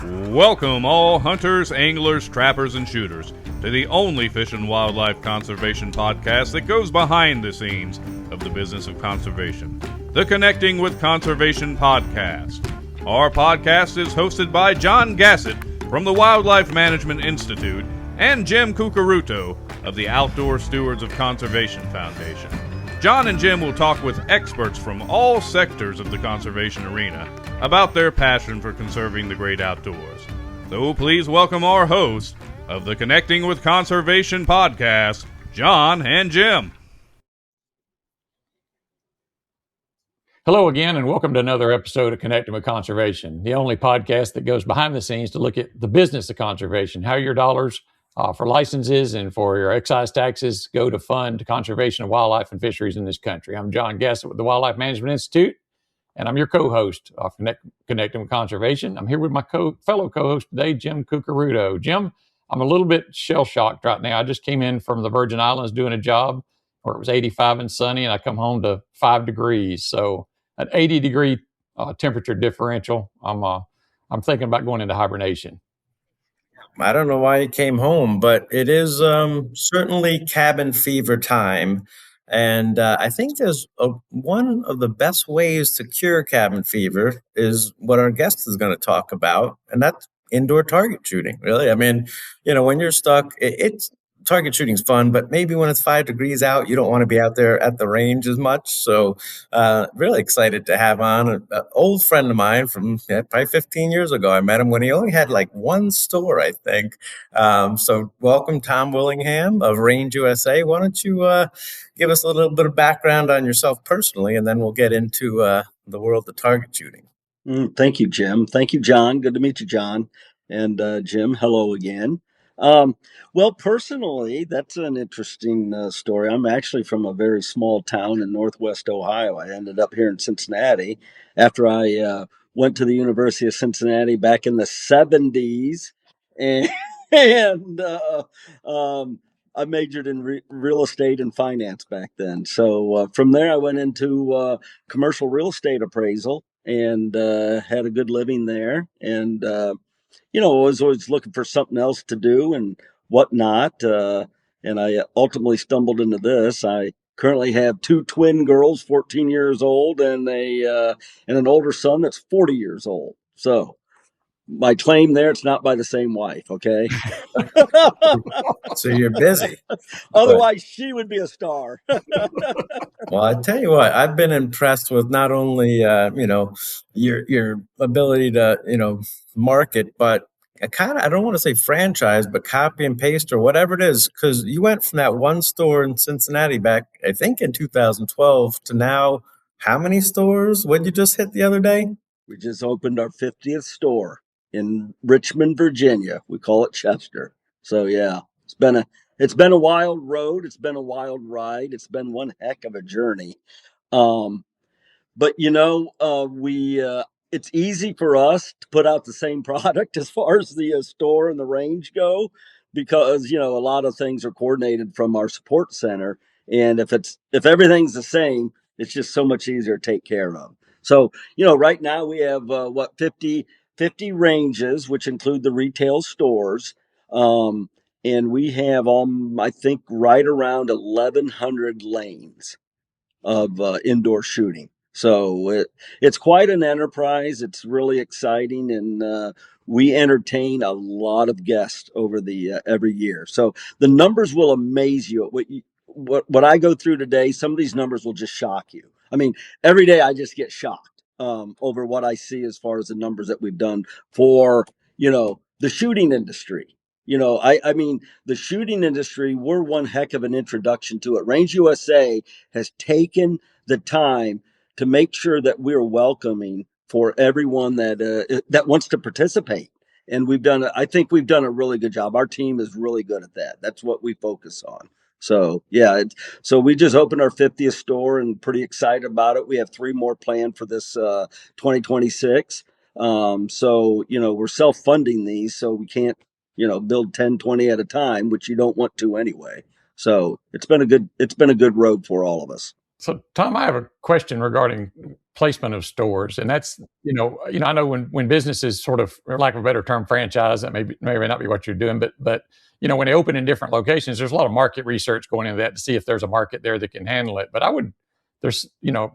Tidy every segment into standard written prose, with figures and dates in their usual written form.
Welcome, all hunters, anglers, trappers, and shooters, to the only fish and wildlife conservation podcast that goes behind the scenes of the business of conservation, the Connecting with Conservation podcast. Our podcast is hosted by John Gassett from the Wildlife Management Institute and Jim Curcuruto of the Outdoor Stewards of Conservation Foundation. John and Jim will talk with experts from all sectors of the conservation arena about their passion for conserving the great outdoors. So please welcome our hosts of the Connecting with Conservation podcast, John and Jim. Hello again, and welcome to another episode of Connecting with Conservation, the only podcast that goes behind the scenes to look at the business of conservation, how your dollars for licenses and for your excise taxes go to fund conservation of wildlife and fisheries in this country. I'm John Gassett with the Wildlife Management Institute, and I'm your co-host of Connecting with Conservation. I'm here with my fellow co-host today, Jim Curcuruto. Jim, I'm a little bit shell-shocked right now. I just came in from the Virgin Islands doing a job where it was 85 and sunny, and I come home to 5 degrees. So an 80-degree temperature differential. I'm thinking about going into hibernation. I don't know why you came home, but it is certainly cabin fever time. And I think there's one of the best ways to cure cabin fever is what our guest is going to talk about, and that's indoor target shooting, really. I mean, when you're stuck, it's target shooting's fun, but maybe when it's 5 degrees out, you don't want to be out there at the range as much. So really excited to have on an old friend of mine from probably 15 years ago. I met him when he only had like one store, I think. So welcome, Tom Willingham of Range USA. Why don't you give us a little bit of background on yourself personally, and then we'll get into the world of target shooting. Thank you, Jim. Thank you, John. Good to meet you, John. And Jim, hello again. Well, personally, that's an interesting story. I'm actually from a very small town in Northwest Ohio. I ended up here in Cincinnati after I went to the University of Cincinnati back in the 70s. And, I majored in real estate and finance back then. So from there, I went into commercial real estate appraisal and had a good living there. And I was always looking for something else to do and whatnot. And I ultimately stumbled into this. I currently have 2 twin girls, 14 years old, and an older son that's 40 years old. So my claim there, it's not by the same wife, okay? So you're busy. Otherwise, she would be a star. Well, I tell you what, I've been impressed with not only your ability to market, but I don't want to say franchise, but copy and paste or whatever it is, because you went from that one store in Cincinnati back, I think, in 2012 to now. How many stores? What did you just hit the other day? We just opened our 50th store in Richmond, Virginia. We call it Chester. So yeah, it's been a wild road. It's been a wild ride. It's been one heck of a journey. But it's easy for us to put out the same product as far as the store and the range go, because a lot of things are coordinated from our support center, and if everything's the same, it's just so much easier to take care of. So right now we have 50 ranges, which include the retail stores, and we have I think right around 1,100 lanes of indoor shooting. So it's quite an enterprise. It's really exciting, and we entertain a lot of guests over the every year. So the numbers will amaze you. What I go through today, some of these numbers will just shock you. I mean, every day I just get shocked over what I see as far as the numbers that we've done for the shooting industry. I mean, the shooting industry, we're one heck of an introduction to it. Range USA has taken the time to make sure that we're welcoming for everyone that wants to participate. And I think we've done a really good job. Our team is really good at that. That's what we focus on. So yeah, so we just opened our 50th store and pretty excited about it. We have 3 more planned for this 2026. So we're self-funding these, so we can't build 10, 20 at a time, which you don't want to anyway. So it's been a good road for all of us. So, Tom, I have a question regarding placement of stores, and that's I know when businesses sort of, for lack of a better term, franchise, that may not be what you're doing, but when they open in different locations, there's a lot of market research going into that to see if there's a market there that can handle it. But there's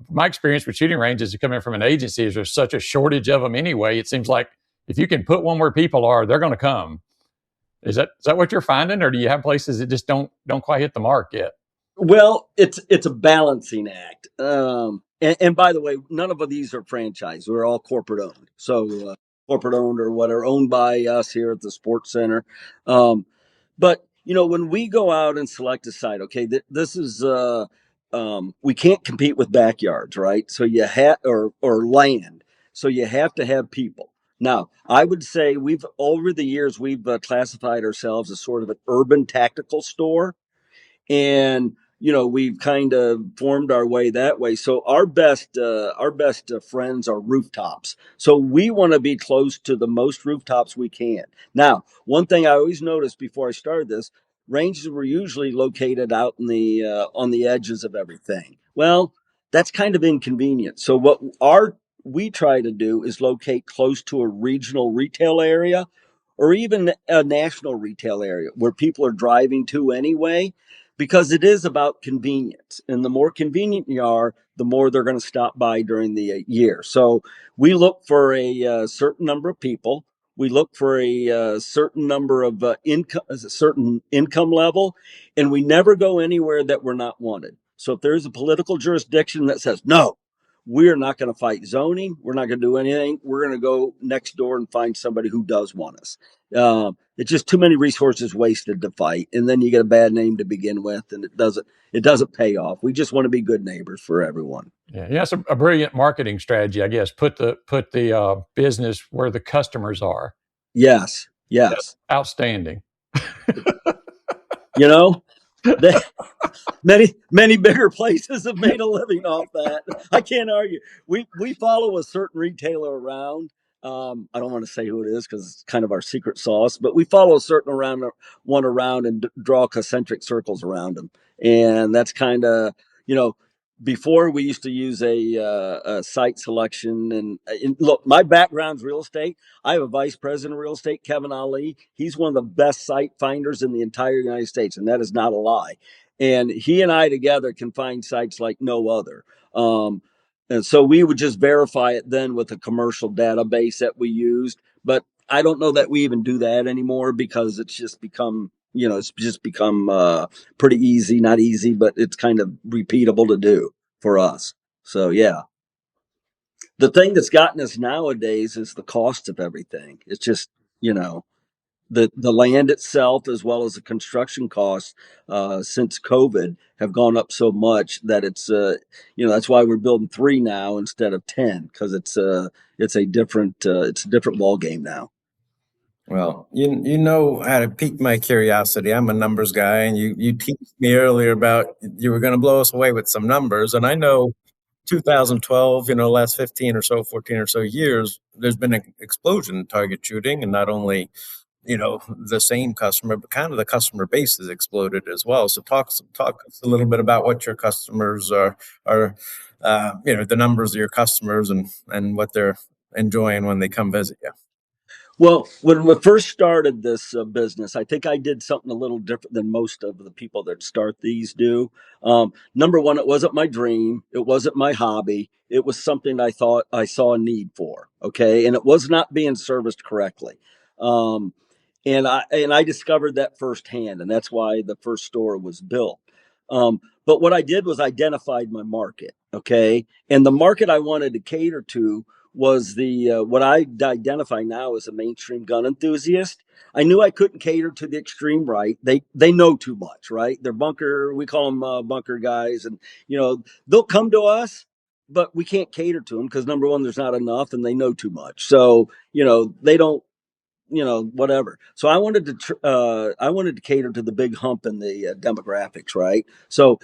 my experience with shooting ranges coming from an agency is there's such a shortage of them anyway. It seems like if you can put one where people are, they're going to come. Is that what you're finding, or do you have places that just don't quite hit the mark yet? Well, it's a balancing act. And by the way, none of these are franchise. We're all corporate owned. So corporate owned or what are owned by us here at the Sports Center. But when we go out and select a site, okay, this is we can't compete with backyards, right? So you have or land. So you have to have people. Now, I would say over the years we've classified ourselves as sort of an urban tactical store, and we've kind of formed our way that way. So our best friends are rooftops, so we want to be close to the most rooftops we can. Now, one thing I always noticed before I started this, ranges were usually located out in the on the edges of everything. Well, that's kind of inconvenient. So what we try to do is locate close to a regional retail area, or even a national retail area where people are driving to anyway, because it is about convenience. And the more convenient you are, the more they're going to stop by during the year. So we look for a certain number of people. We look for a certain number of income, a certain income level, and we never go anywhere that we're not wanted. So if there's a political jurisdiction that says, no, we're not going to fight zoning, we're not going to do anything, we're going to go next door and find somebody who does want us. It's just too many resources wasted to fight, and then you get a bad name to begin with, and it doesn't pay off. We just want to be good neighbors for everyone. Yeah, that's a brilliant marketing strategy, I guess. Put the business where the customers are. Yes. That's outstanding. They, many bigger places have made a living off that. I can't argue. We follow a certain retailer around. I don't want to say who it is because it's kind of our secret sauce, but we follow a certain one around and draw concentric circles around them, and that's kind of before we used to use a site selection, and look, my background's real estate. I have a vice president of real estate, Kevin Ali. He's one of the best site finders in the entire United States, and that is not a lie. And he and I together can find sites like no other. And so we would just verify it then with a commercial database that we used. But I don't know that we even do that anymore, because it's just become pretty easy, not easy, but it's kind of repeatable to do for us. So yeah, the thing that's gotten us nowadays is the cost of everything. It's just, the land itself, as well as the construction costs, since COVID, have gone up so much that that's why we're building 3 now instead of 10, because it's a different ball game now. Well, you know how to pique my curiosity. I'm a numbers guy, and you teased me earlier about you were going to blow us away with some numbers, and I know 2012, last 15 or so, 14 or so years, there's been an explosion in target shooting, and not only the same customer, but kind of the customer base has exploded as well. So talk us a little bit about what your customers are the numbers of your customers and what they're enjoying when they come visit you. Well, when we first started this business, I think I did something a little different than most of the people that start these do. Number one, it wasn't my dream. It wasn't my hobby. It was something I thought I saw a need for. Okay. And it was not being serviced correctly. And I discovered that firsthand, and that's why the first store was built. But what I did was identified my market. Okay. And the market I wanted to cater to was the what I identify now as a mainstream gun enthusiast. I knew I couldn't cater to the extreme right. They know too much, right? They're bunker. We call them bunker guys, and they'll come to us, but we can't cater to them because, number one, there's not enough, and they know too much. So they don't. Whatever. So I wanted to cater to the big hump in the demographics, right? So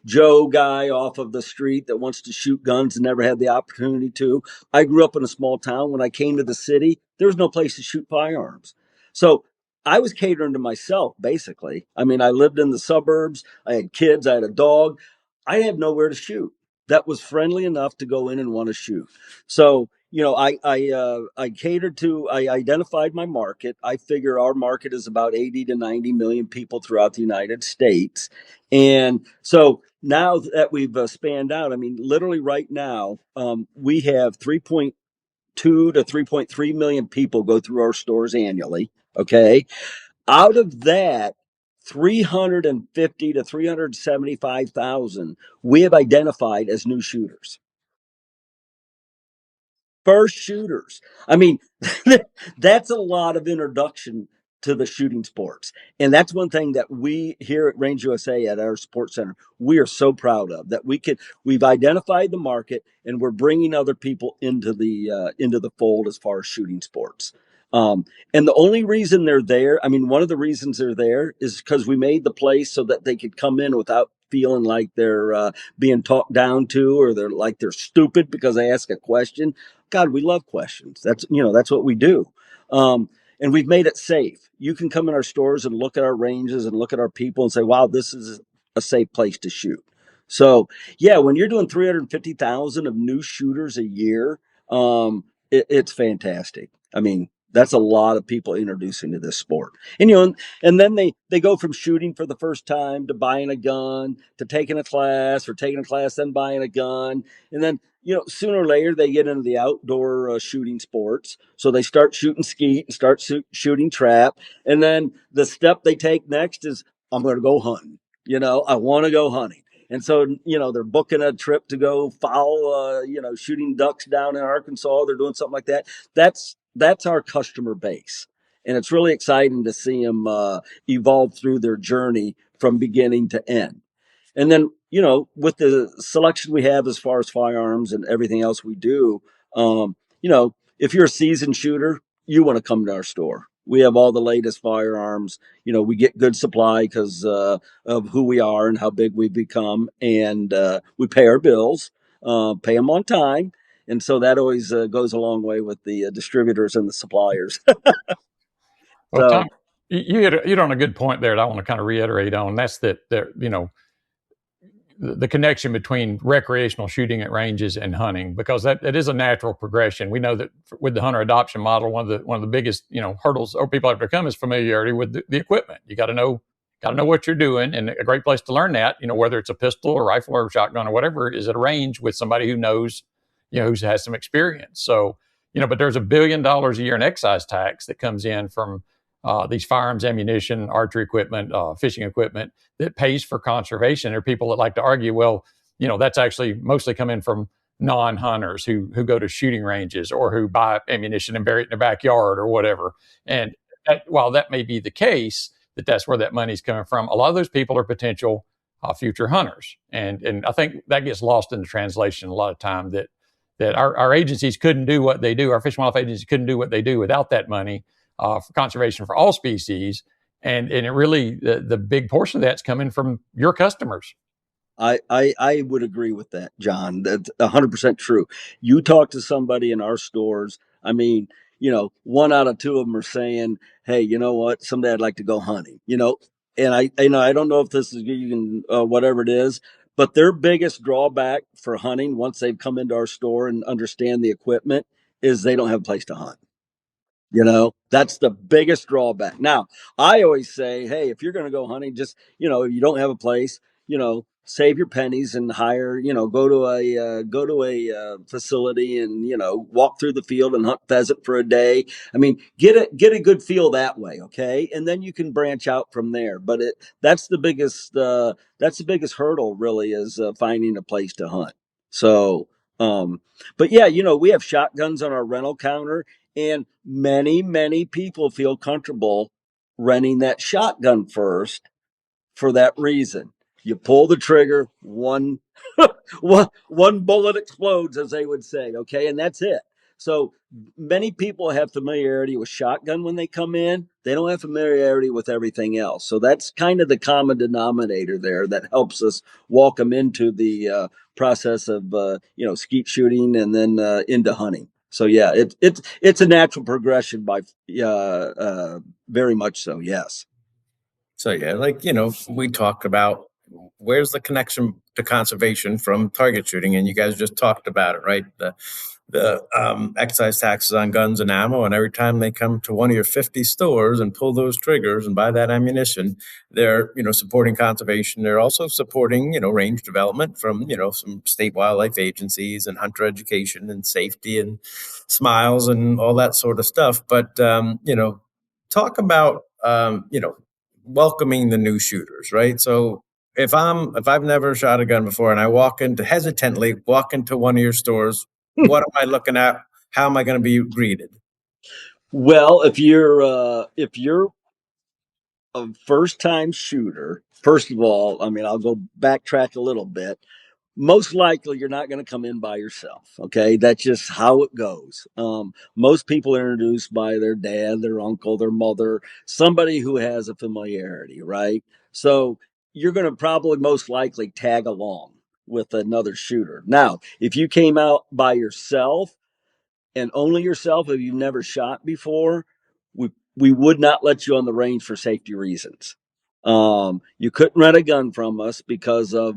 Joe guy off of the street that wants to shoot guns and never had the opportunity to. I grew up in a small town. When I came to the city, there was no place to shoot firearms. So I was catering to myself, basically. I mean, I lived in the suburbs. I had kids. I had a dog. I had nowhere to shoot. that was friendly enough to go in and want to shoot. So, I identified my market. I figure our market is about 80 to 90 million people throughout the United States. And so now that we've spanned out, I mean, literally right now, we have 3.2 to 3.3 million people go through our stores annually. Okay. Out of that, 350 to 375,000 we have identified as new shooters. First shooters. I mean, that's a lot of introduction to the shooting sports. And that's one thing that we here at Range USA at our sports center, we are so proud of, that we've identified the market and we're bringing other people into the fold as far as shooting sports. And the only reason they're there, I mean, one of the reasons they're there is because we made the place so that they could come in without feeling like they're being talked down to, or they're stupid because they ask a question. God, we love questions. That's what we do. And we've made it safe. You can come in our stores and look at our ranges and look at our people and say, wow, this is a safe place to shoot. So yeah, when you're doing 350,000 of new shooters a year, it's fantastic. I mean, that's a lot of people introducing to this sport. And then they go from shooting for the first time to buying a gun, to taking a class, or taking a class, then buying a gun. And then, sooner or later they get into the outdoor shooting sports. So they start shooting skeet and start shooting trap. And then the step they take next is, I'm going to go hunting. I want to go hunting. And so, they're booking a trip to go foul, shooting ducks down in Arkansas. They're doing something like that. That's our customer base. And it's really exciting to see them evolve through their journey from beginning to end. And then, with the selection we have as far as firearms and everything else we do, if you're a seasoned shooter, you want to come to our store. We have all the latest firearms. We get good supply because of who we are and how big we've become. And we pay our bills, pay them on time. And so that always goes a long way with the distributors and the suppliers. Well, So, Tom, you hit on a good point there that I want to kind of reiterate on. That's that the connection between recreational shooting at ranges and hunting, because that is a natural progression. We know that with the hunter adoption model, one of the biggest hurdles or people have to come is familiarity with the equipment. You got to know what you're doing, and a great place to learn that, whether it's a pistol or rifle or shotgun or whatever, is at a range with somebody who knows, who has some experience. So but there's $1 billion a year in excise tax that comes in from these firearms, ammunition, archery equipment, fishing equipment that pays for conservation. There are people that like to argue, well, that's actually mostly coming from non-hunters who go to shooting ranges or who buy ammunition and bury it in their backyard or whatever. And while that may be the case, that's where that money's coming from, a lot of those people are potential future hunters. And I think that gets lost in the translation a lot of time, that our agencies couldn't do what they do. Our Fish and Wildlife agencies couldn't do what they do without that money for conservation for all species. And it really, the big portion of that's coming from your customers. I would agree with that, John. That's 100% true. You talk to somebody in our stores, I mean, 1 out of 2 of them are saying, hey, you know what? Someday I'd like to go hunting, and I don't know if this is even whatever it is, but their biggest drawback for hunting, once they've come into our store and understand the equipment, is they don't have a place to hunt. That's the biggest drawback. Now, I always say, hey, if you're going to go hunting, just, if you don't have a place, save your pennies and hire, go to a facility and, walk through the field and hunt pheasant for a day. I mean, get a good feel that way. Okay. And then you can branch out from there. But that's the biggest hurdle really, is finding a place to hunt. So, but yeah, we have shotguns on our rental counter, and many, many people feel comfortable renting that shotgun first for that reason. You pull the trigger, one bullet explodes, as they would say, okay, and that's it. So many people have familiarity with shotgun when they come in. They don't have familiarity with everything else. So that's kind of the common denominator there that helps us walk them into the process of skeet shooting and then into hunting. So yeah, it's a natural progression by very much so. Yes. So yeah, like we talked about where's the connection to conservation from target shooting? And you guys just talked about it, right? The excise taxes on guns and ammo, and every time they come to one of your 50 stores and pull those triggers and buy that ammunition, they're supporting conservation. They're also supporting range development from some state wildlife agencies and hunter education and safety and smiles and all that sort of stuff. But talk about welcoming the new shooters, right? So if I've never shot a gun before and I hesitantly walk into one of your stores, what am I looking at? How am I going to be greeted? Well, if you're a first time shooter, first of all, I mean, I'll go backtrack a little bit. Most likely you're not going to come in by yourself. Okay. That's just how it goes. Most people are introduced by their dad, their uncle, their mother, somebody who has a familiarity, right? So you're going to probably most likely tag along with another shooter. Now, if you came out by yourself, and only yourself, if you've never shot before, we would not let you on the range for safety reasons. You couldn't rent a gun from us because of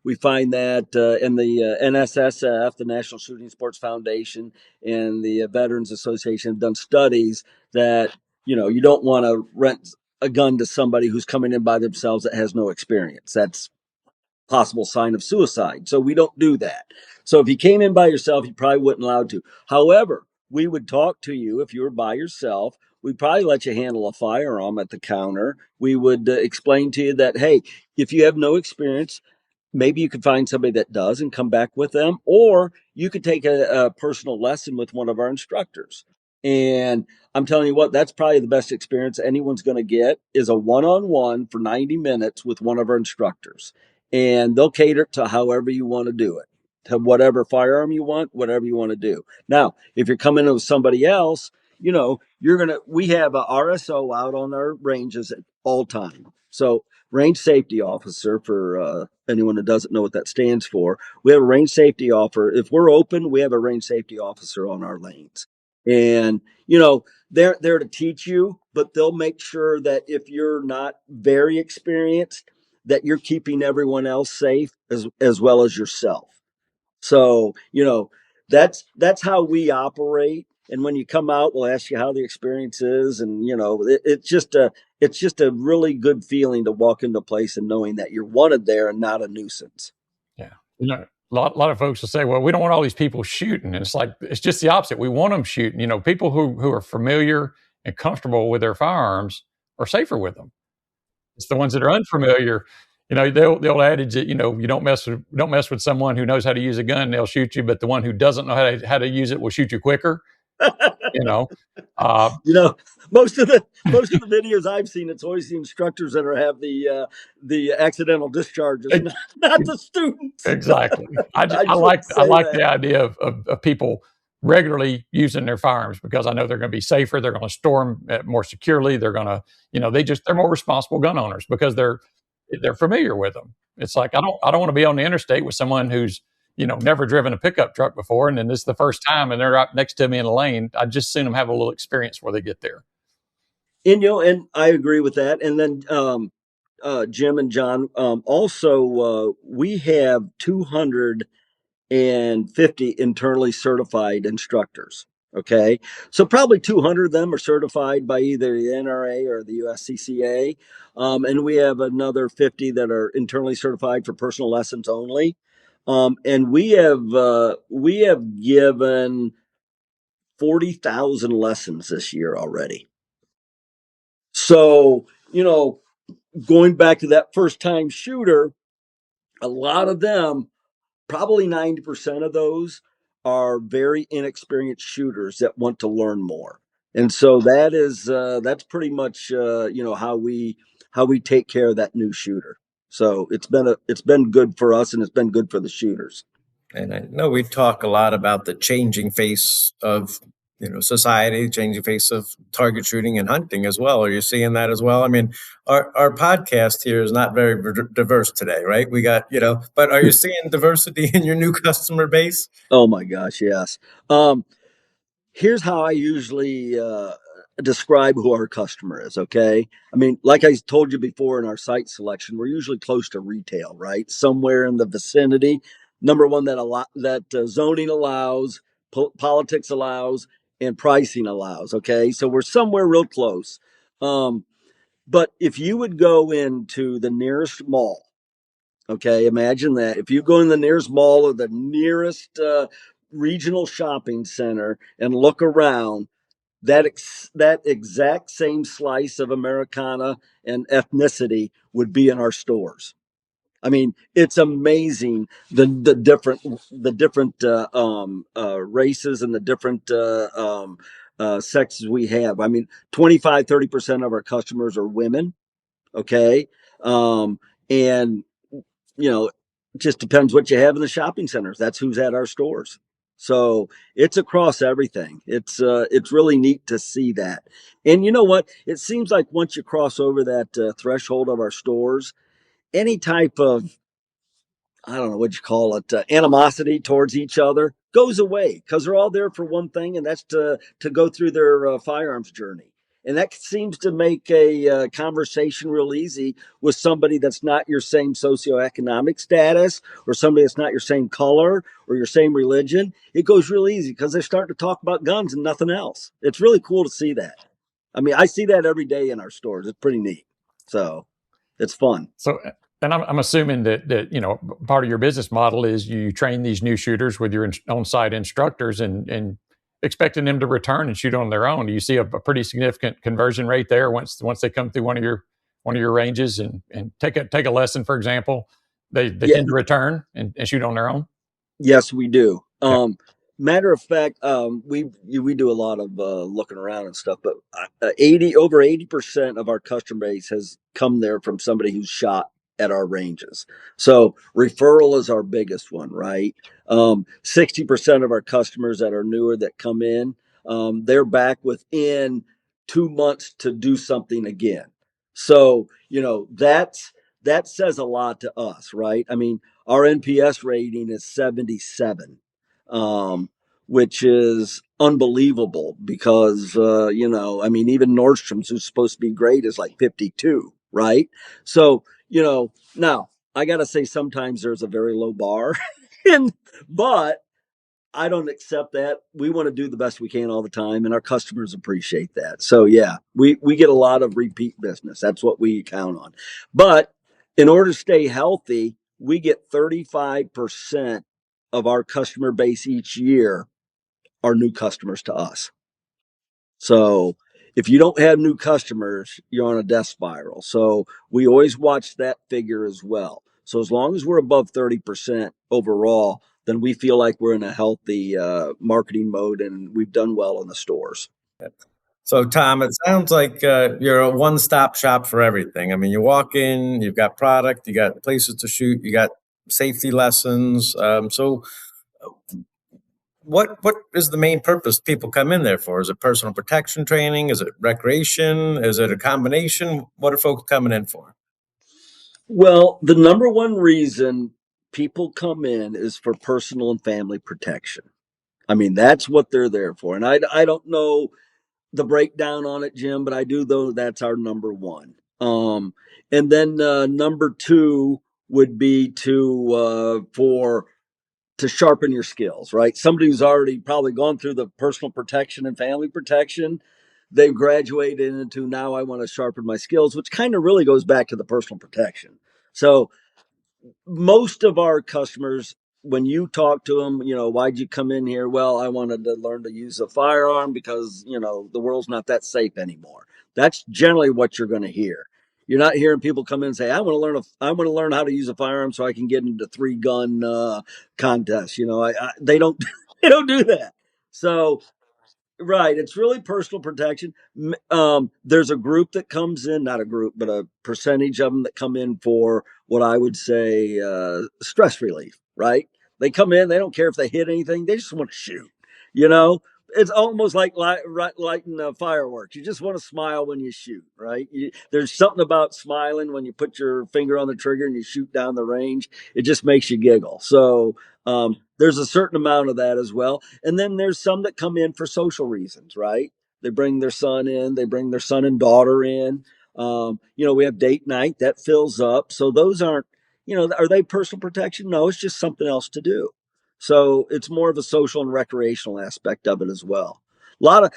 we find that in the NSSF, the National Shooting Sports Foundation, and the Veterans Association have done studies that you don't want to rent a gun to somebody who's coming in by themselves that has no experience. That's possible sign of suicide. So we don't do that. So if you came in by yourself, you probably wouldn't allowed to. However, we would talk to you if you were by yourself. We'd probably let you handle a firearm at the counter. We would explain to you that, hey, if you have no experience, maybe you could find somebody that does and come back with them, or you could take a personal lesson with one of our instructors. And I'm telling you what, that's probably the best experience anyone's going to get is a one-on-one for 90 minutes with one of our instructors. And they'll cater to however you want to do it, to whatever firearm you want, whatever you want to do. Now, if you're coming in with somebody else, we have a RSO out on our ranges at all time. So range safety officer, for anyone that doesn't know what that stands for, we have a range safety officer. If we're open, we have a range safety officer on our lanes. And they're there to teach you, but they'll make sure that if you're not very experienced, that you're keeping everyone else safe as well as yourself. So that's how we operate. And when you come out, we'll ask you how the experience is, and it's just a really good feeling to walk into a place and knowing that you're wanted there and not a nuisance. Yeah. A lot of folks will say, well, we don't want all these people shooting. And it's like, it's just the opposite. We want them shooting. People who are familiar and comfortable with their firearms are safer with them. It's the ones that are unfamiliar. The old adage that, you don't mess with someone who knows how to use a gun, they'll shoot you. But the one who doesn't know how to use it will shoot you quicker. you know, uh, Most of the videos I've seen, it's always the instructors that have the accidental discharges, not the students. Exactly. I like the idea of people regularly using their firearms because I know they're going to be safer. They're going to store them more securely. They're going to, they're more responsible gun owners because they're familiar with them. It's like I don't want to be on the interstate with someone who's never driven a pickup truck before, and then this is the first time, and they're right next to me in the lane. I just seen them have a little experience before they get there. And I agree with that. And then Jim and John, also we have 250 internally certified instructors. Okay, so probably 200 of them are certified by either the NRA or the USCCA, and we have another 50 that are internally certified for personal lessons only. And we have given 40,000 lessons this year already. So, going back to that first time shooter, a lot of them, probably 90% of those, are very inexperienced shooters that want to learn more. And so that's pretty much how we take care of that new shooter. So it's been good for us, and it's been good for the shooters. And I know we talk a lot about the changing face of society, changing face of target shooting and hunting as well. Are you seeing that as well? I mean, our podcast here is not very diverse today, right? We got but are you seeing diversity in your new customer base? Oh my gosh, yes. Here's how I usually describe who our customer is, okay? I mean, like I told you before in our site selection, we're usually close to retail, right? Somewhere in the vicinity. Number one, that zoning allows, politics allows, and pricing allows, okay? So we're somewhere real close. But if you would go into the nearest mall, okay, imagine that. If you go in the nearest mall or the nearest regional shopping center and look around, that exact same slice of Americana and ethnicity would be in our stores. I mean, it's amazing the different races and the different sexes we have. I mean, 25-30% of our customers are women. Okay, and it just depends what you have in the shopping centers. That's who's at our stores. So it's across everything. It's really neat to see that. And you know what? It seems like once you cross over that threshold of our stores, any type of, I don't know what you call it, animosity towards each other goes away because they're all there for one thing, and that's to go through their firearms journey. And that seems to make a conversation real easy with somebody that's not your same socioeconomic status, or somebody that's not your same color or your same religion. It goes real easy because they're starting to talk about guns and nothing else. It's really cool to see that. I mean, I see that every day in our stores. It's pretty neat. So it's fun. So, and I'm assuming that part of your business model is you train these new shooters with your on-site instructors and expecting them to return and shoot on their own. Do you see a pretty significant conversion rate there once they come through one of your ranges and take a lesson, for example, they Yeah. tend to return and shoot on their own? Yes, we do. Yeah. Matter of fact, we do a lot of looking around and stuff, but 80% of our customer base has come there from somebody who's shot at our ranges. So referral is our biggest one, right? 60% of our customers that are newer that come in, they're back within 2 months to do something again. So that says a lot to us, right? I mean, our NPS rating is 77, um, which is unbelievable because, I mean, even Nordstrom's, who's supposed to be great, is like 52, right? So, now I got to say, sometimes there's a very low bar, but I don't accept that. We want to do the best we can all the time, and our customers appreciate that. So yeah, we get a lot of repeat business. That's what we count on. But in order to stay healthy, we get 35% of our customer base each year are new customers to us. So if you don't have new customers, you're on a death spiral. So we always watch that figure as well. So as long as we're above 30% overall, then we feel like we're in a healthy marketing mode and we've done well in the stores. So, Tom, it sounds like you're a one-stop shop for everything. I mean, you walk in, you've got product, you got places to shoot, you got safety lessons. So, what is the main purpose people come in there for? Is it personal protection training? Is it recreation? Is it a combination? What are folks coming in for? Well, the number one reason people come in is for personal and family protection. I mean, that's what they're there for. And I don't know the breakdown on it, Jim, but I do know that's our number one. And then number two would be to sharpen your skills, right? Somebody who's already probably gone through the personal protection and family protection, they've graduated into, now I want to sharpen my skills, which kind of really goes back to the personal protection. So most of our customers, when you talk to them, why'd you come in here? Well, I wanted to learn to use a firearm because, the world's not that safe anymore. That's generally what you're going to hear. You're not hearing people come in and say, I want to learn how to use a firearm so I can get into 3-gun contests. They don't, they don't do that. So, right. It's really personal protection. There's a group that comes in, not a group, but a percentage of them that come in for what I would say stress relief, right? They come in, they don't care if they hit anything, they just want to shoot. You know, it's almost like lighting fireworks. You just want to smile when you shoot, right? There's something about smiling when you put your finger on the trigger and you shoot down the range. It just makes you giggle. So, there's a certain amount of that as well. And then there's some that come in for social reasons, right? They bring their son in. They bring their son and daughter in. We have date night that fills up. So those aren't, are they personal protection? No, it's just something else to do. So it's more of a social and recreational aspect of it as well. A lot of,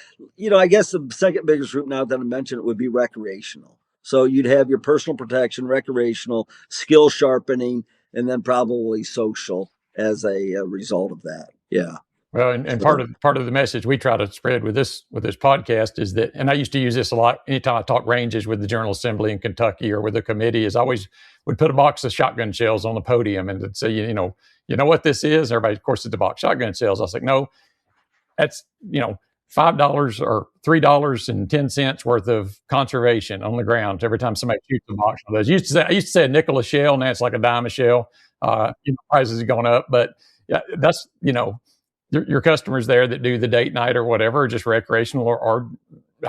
I guess the second biggest group now that I mentioned it would be recreational. So you'd have your personal protection, recreational, skill sharpening, and then probably social as a result of that. Yeah. Well, and part of the message we try to spread with this podcast is that, and I used to use this a lot anytime I talk ranges with the General Assembly in Kentucky or with the committee, is I always would put a box of shotgun shells on the podium and say, you know what this is? Everybody, of course, it's a box of shotgun shells. I was like, no, that's $5 or $3.10 worth of conservation on the ground every time somebody shoots a box of those. I used to say a nickel a shell, now it's like a dime a shell. Prices have gone up, but yeah, that's your customers there that do the date night or whatever, just recreational or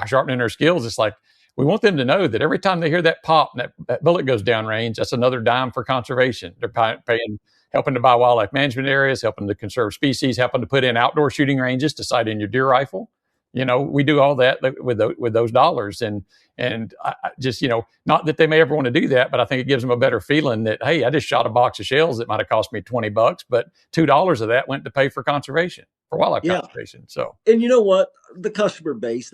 sharpening their skills. It's like we want them to know that every time they hear that pop and that bullet goes down range, that's another dime for conservation. They're paying, helping to buy wildlife management areas, helping to conserve species, helping to put in outdoor shooting ranges to sight in your deer rifle. We do all that with those dollars, and I just not that they may ever want to do that, but I think it gives them a better feeling that, hey, I just shot a box of shells that might have cost me $20, but $2 of that went to pay for conservation, for wildlife conservation. So, and you know what, the customer base,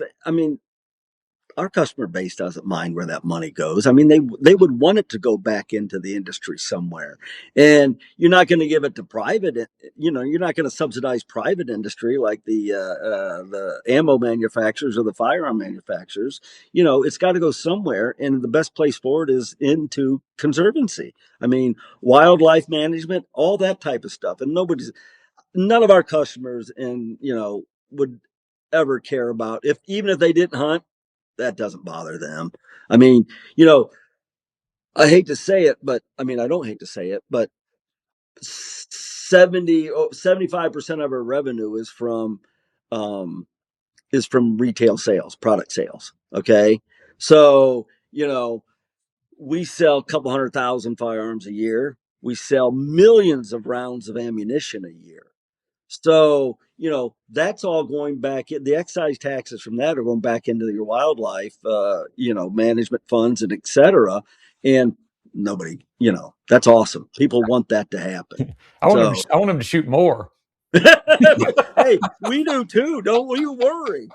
our customer base doesn't mind where that money goes. I mean, they would want it to go back into the industry somewhere. And you're not going to give it to private, you're not going to subsidize private industry like the ammo manufacturers or the firearm manufacturers. It's got to go somewhere. And the best place for it is into conservancy. I mean, wildlife management, all that type of stuff. And none of our customers would ever care about even if they didn't hunt. That doesn't bother them. I mean, I hate to say it, but I don't hate to say it, but 75% of our revenue is from retail sales, product sales. Okay. So, we sell a couple 100,000 firearms a year. We sell millions of rounds of ammunition a year. So, that's all going back in. The excise taxes from that are going back into your wildlife, management funds and et cetera. And nobody, that's awesome. People want that to happen. I want them to shoot more. Hey, we do too. Don't you worry.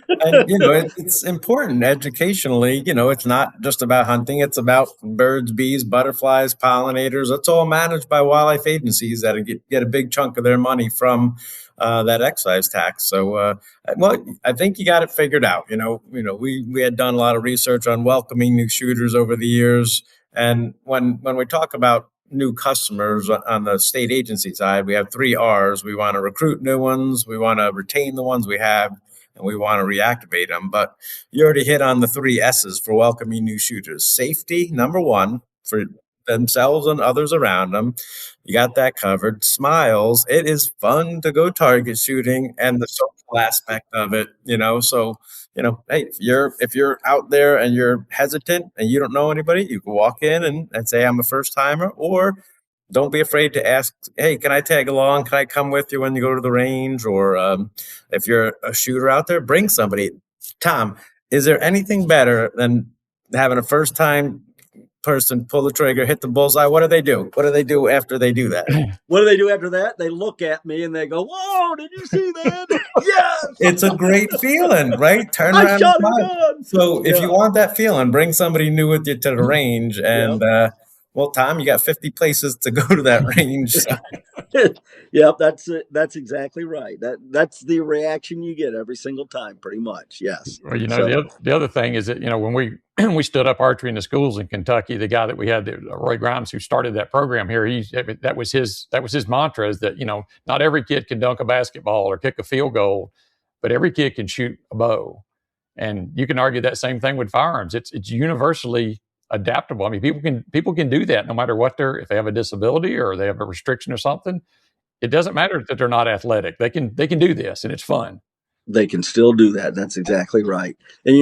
And it's important educationally. It's not just about hunting. It's about birds, bees, butterflies, pollinators. It's all managed by wildlife agencies that get a big chunk of their money from that excise tax. So, well, I think you got it figured out. We had done a lot of research on welcoming new shooters over the years, and when we talk about new customers on the state agency side, we have 3 R's. We want to recruit new ones, we want to retain the ones we have, and we want to reactivate them. But you already hit on the 3 S's for welcoming new shooters. Safety, number 1, for themselves and others around them. You got that covered. Smiles. It is fun to go target shooting, and the social aspect of it, so hey, if you're out there and you're hesitant and you don't know anybody, you can walk in and say, I'm a first timer, or don't be afraid to ask, hey, can I tag along? Can I come with you when you go to the range? Or if you're a shooter out there, bring somebody. Tom, is there anything better than having a first time person pull the trigger, hit the bullseye? What do they do? What do they do after they do that? What do they do after that? They look at me and they go, whoa, did you see that? Yes. It's a great feeling, right? Turn around. I shot a gun. So if you want that feeling, bring somebody new with you to the range. And well, Tom, you got 50 places to go to that range. So. Yep, that's it. That's exactly right. That's the reaction you get every single time, pretty much. Yes. Well, the other thing is that when we stood up archery in the schools in Kentucky, the guy that we had, Roy Grimes, who started that program here, that was his mantra, is that not every kid can dunk a basketball or kick a field goal, but every kid can shoot a bow. And you can argue that same thing with firearms. It's universally adaptable. I mean, people can do that no matter what if they have a disability or they have a restriction or something. It doesn't matter that they're not athletic. They can do this, and it's fun. They can still do that. That's exactly right. And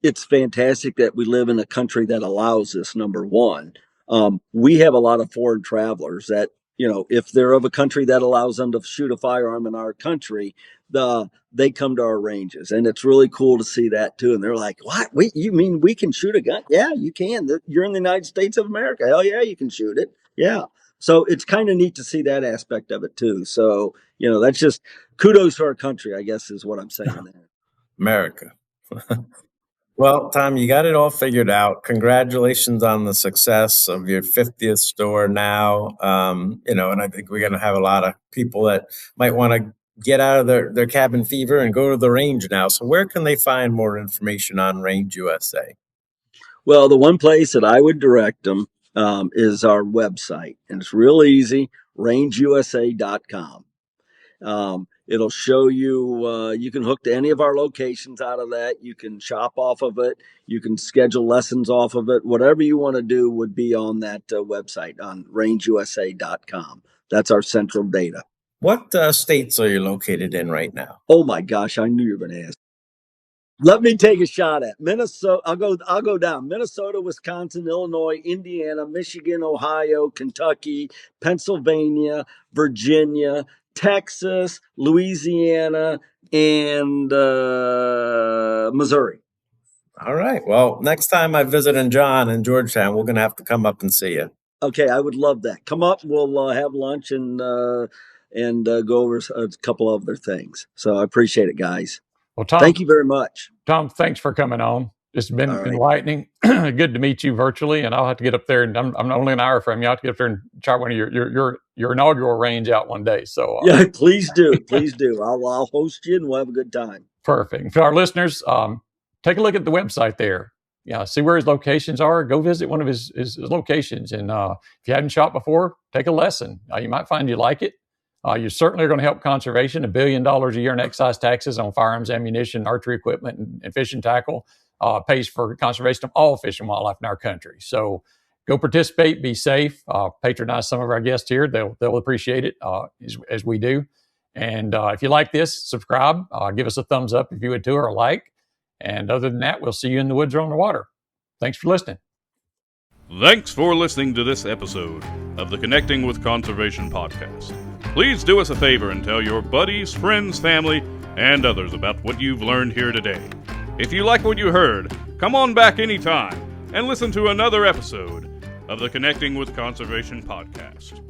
it's fantastic that we live in a country that allows this. Number one, we have a lot of foreign travelers that if they're of a country that allows them to shoot a firearm in our country, they come to our ranges, and it's really cool to see that too. And they're like, "What? Wait, you mean we can shoot a gun? Yeah, you can. You're in the United States of America. Hell yeah, you can shoot it. Yeah." So it's kind of neat to see that aspect of it too. So, that's just kudos to our country, I guess, is what I'm saying there. America. Well, Tom, you got it all figured out. Congratulations on the success of your 50th store now. And I think we're going to have a lot of people that might want to get out of their cabin fever and go to the range now. So where can they find more information on Range USA? Well, the one place that I would direct them is our website, and it's real easy, rangeusa.com. It'll show you, you can hook to any of our locations out of that. You can shop off of it. You can schedule lessons off of it. Whatever you want to do would be on that website on rangeusa.com. That's our central data. What states are you located in right now? Oh my gosh, I knew you were going to ask. Let me take a shot at Minnesota. I'll go down. Minnesota, Wisconsin, Illinois, Indiana, Michigan, Ohio, Kentucky, Pennsylvania, Virginia, Texas, Louisiana, and Missouri. All right. Well, next time I visit John in Georgetown, we're going to have to come up and see you. Okay, I would love that. Come up. We'll have lunch and go over a couple of other things. So I appreciate it, guys. Well, Tom, thank you very much. Tom, thanks for coming on. It's been enlightening. Good to meet you virtually, and I'll have to get up there. And I'm only an hour from you. I'll have to get up there and try one of your inaugural range out one day. So yeah, please do, please do. I'll host you, and we'll have a good time. Perfect. For our listeners, take a look at the website there. Yeah, see where his locations are. Go visit one of his locations, and if you hadn't shot before, take a lesson. You might find you like it. You certainly are going to help conservation. $1 billion a year in excise taxes on firearms, ammunition, archery equipment, and fishing tackle pays for conservation of all fish and wildlife in our country. So go participate, be safe, patronize some of our guests here. They'll appreciate it as we do. And if you like this, subscribe, give us a thumbs up if you would too, or a like. And other than that, we'll see you in the woods or on the water. Thanks for listening. Thanks for listening to this episode of the Connecting with Conservation podcast. Please do us a favor and tell your buddies, friends, family, and others about what you've learned here today. If you like what you heard, come on back anytime and listen to another episode of the Connecting with Conservation podcast.